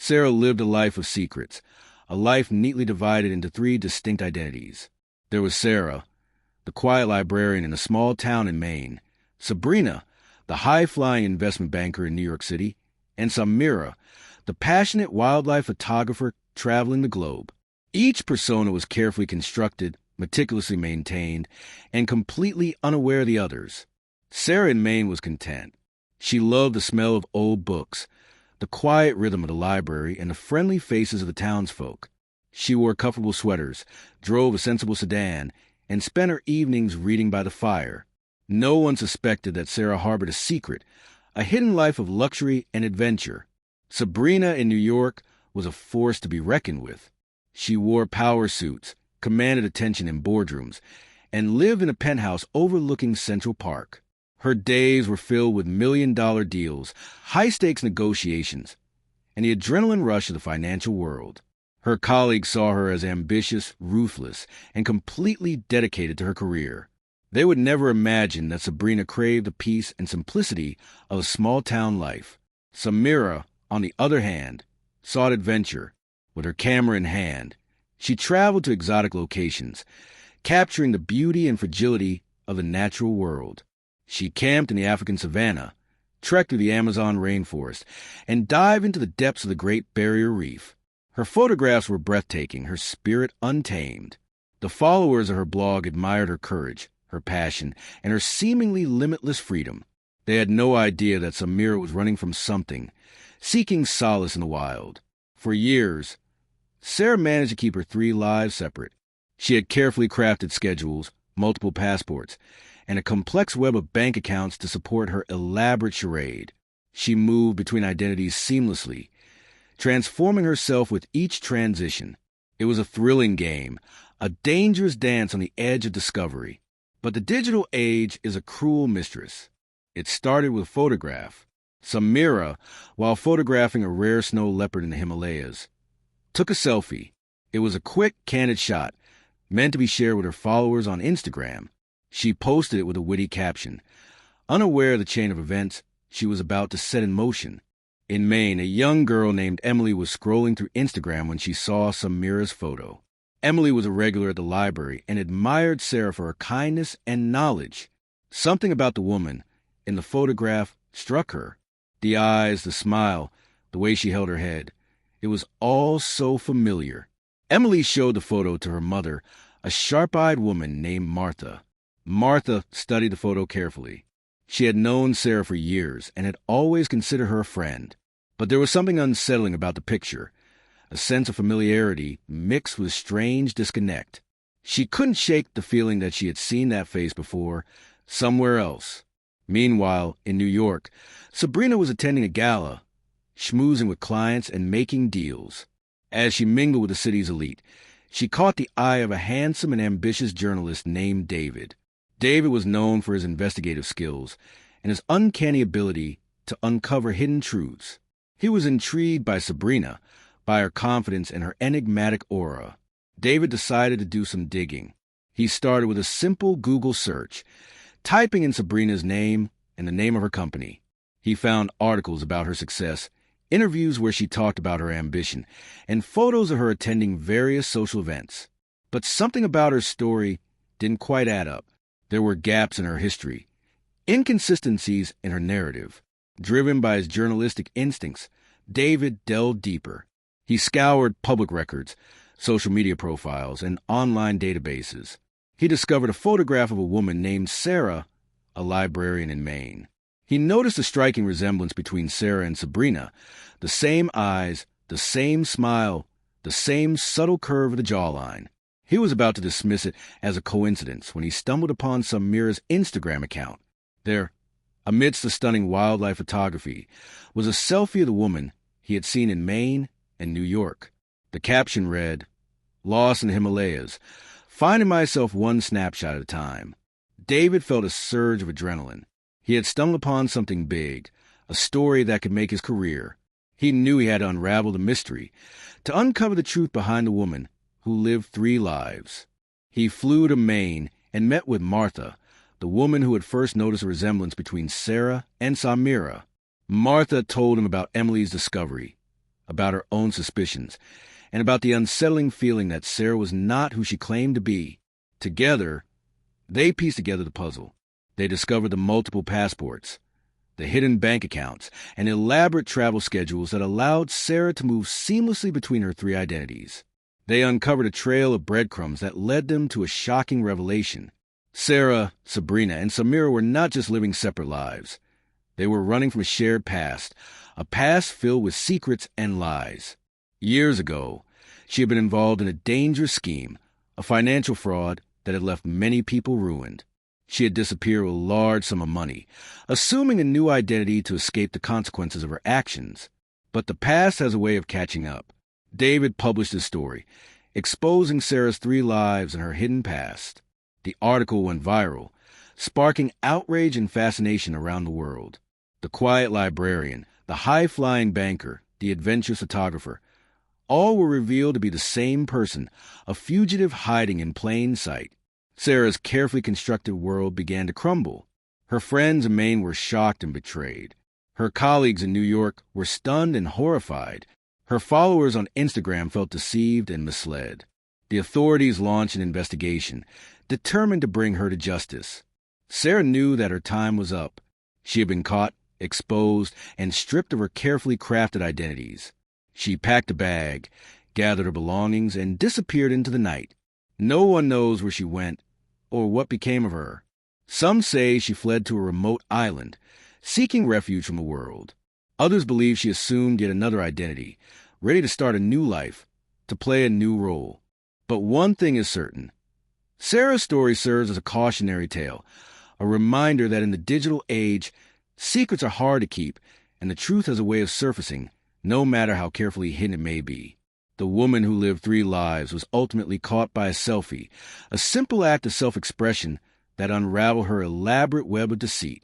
Sarah lived a life of secrets, a life neatly divided into three distinct identities. There was Sarah, the quiet librarian in a small town in Maine, Sabrina, the high-flying investment banker in New York City, and Samira, the passionate wildlife photographer traveling the globe. Each persona was carefully constructed, meticulously maintained, and completely unaware of the others. Sarah in Maine was content. She loved the smell of old books, the quiet rhythm of the library, and the friendly faces of the townsfolk. She wore comfortable sweaters, drove a sensible sedan, and spent her evenings reading by the fire. No one suspected that Sarah harbored a secret, a hidden life of luxury and adventure. Sabrina in New York was a force to be reckoned with. She wore power suits, commanded attention in boardrooms, and lived in a penthouse overlooking Central Park. Her days were filled with million-dollar deals, high-stakes negotiations, and the adrenaline rush of the financial world. Her colleagues saw her as ambitious, ruthless, and completely dedicated to her career. They would never imagine that Sabrina craved the peace and simplicity of a small-town life. Samira, on the other hand, sought adventure. With her camera in hand, she traveled to exotic locations, capturing the beauty and fragility of the natural world. She camped in the African savanna, trekked through the Amazon rainforest, and dived into the depths of the Great Barrier Reef. Her photographs were breathtaking, her spirit untamed. The followers of her blog admired her courage, her passion, and her seemingly limitless freedom. They had no idea that Samira was running from something, seeking solace in the wild. For years, Sarah managed to keep her three lives separate. She had carefully crafted schedules, multiple passports, and a complex web of bank accounts to support her elaborate charade. She moved between identities seamlessly, transforming herself with each transition. It was a thrilling game, a dangerous dance on the edge of discovery. But the digital age is a cruel mistress. It started with a photograph. Samira, while photographing a rare snow leopard in the Himalayas, took a selfie. It was a quick, candid shot, meant to be shared with her followers on Instagram. She posted it with a witty caption, unaware of the chain of events she was about to set in motion. In Maine, a young girl named Emily was scrolling through Instagram when she saw Samira's photo. Emily was a regular at the library and admired Sarah for her kindness and knowledge. Something about the woman in the photograph struck her. The eyes, the smile, the way she held her head. It was all so familiar. Emily showed the photo to her mother, a sharp-eyed woman named Martha. Martha studied the photo carefully. She had known Sarah for years and had always considered her a friend. But there was something unsettling about the picture, a sense of familiarity mixed with strange disconnect. She couldn't shake the feeling that she had seen that face before, somewhere else. Meanwhile, in New York, Sabrina was attending a gala, schmoozing with clients and making deals. As she mingled with the city's elite, she caught the eye of a handsome and ambitious journalist named David. David was known for his investigative skills and his uncanny ability to uncover hidden truths. He was intrigued by Sabrina, by her confidence and her enigmatic aura. David decided to do some digging. He started with a simple Google search, typing in Sabrina's name and the name of her company. He found articles about her success, interviews where she talked about her ambition, and photos of her attending various social events. But something about her story didn't quite add up. There were gaps in her history, inconsistencies in her narrative. Driven by his journalistic instincts, David delved deeper. He scoured public records, social media profiles, and online databases. He discovered a photograph of a woman named Sarah, a librarian in Maine. He noticed a striking resemblance between Sarah and Sabrina, the same eyes, the same smile, the same subtle curve of the jawline. He was about to dismiss it as a coincidence when he stumbled upon Samira's Instagram account. There, amidst the stunning wildlife photography, was a selfie of the woman he had seen in Maine and New York. The caption read, "Lost in the Himalayas, finding myself one snapshot at a time." David felt a surge of adrenaline. He had stumbled upon something big, a story that could make his career. He knew he had to unravel the mystery, to uncover the truth behind the woman who lived 3 lives. He flew to Maine and met with Martha, the woman who had first noticed a resemblance between Sarah and Samira. Martha told him about Emily's discovery, about her own suspicions, and about the unsettling feeling that Sarah was not who she claimed to be. Together, they pieced together the puzzle. They discovered the multiple passports, the hidden bank accounts, and elaborate travel schedules that allowed Sarah to move seamlessly between her three identities. They uncovered a trail of breadcrumbs that led them to a shocking revelation. Sarah, Sabrina, and Samira were not just living separate lives. They were running from a shared past, a past filled with secrets and lies. Years ago, she had been involved in a dangerous scheme, a financial fraud that had left many people ruined. She had disappeared with a large sum of money, assuming a new identity to escape the consequences of her actions. But the past has a way of catching up. David published his story, exposing Sarah's three lives and her hidden past. The article went viral, sparking outrage and fascination around the world. The quiet librarian, the high-flying banker, the adventurous photographer, all were revealed to be the same person, a fugitive hiding in plain sight. Sarah's carefully constructed world began to crumble. Her friends in Maine were shocked and betrayed. Her colleagues in New York were stunned and horrified. Her followers on Instagram felt deceived and misled. The authorities launched an investigation, determined to bring her to justice. Sarah knew that her time was up. She had been caught, exposed, and stripped of her carefully crafted identities. She packed a bag, gathered her belongings, and disappeared into the night. No one knows where she went or what became of her. Some say she fled to a remote island, seeking refuge from the world. Others believe she assumed yet another identity, ready to start a new life, to play a new role. But one thing is certain. Sarah's story serves as a cautionary tale, a reminder that in the digital age, secrets are hard to keep, and the truth has a way of surfacing, no matter how carefully hidden it may be. The woman who lived three lives was ultimately caught by a selfie, a simple act of self-expression that unraveled her elaborate web of deceit.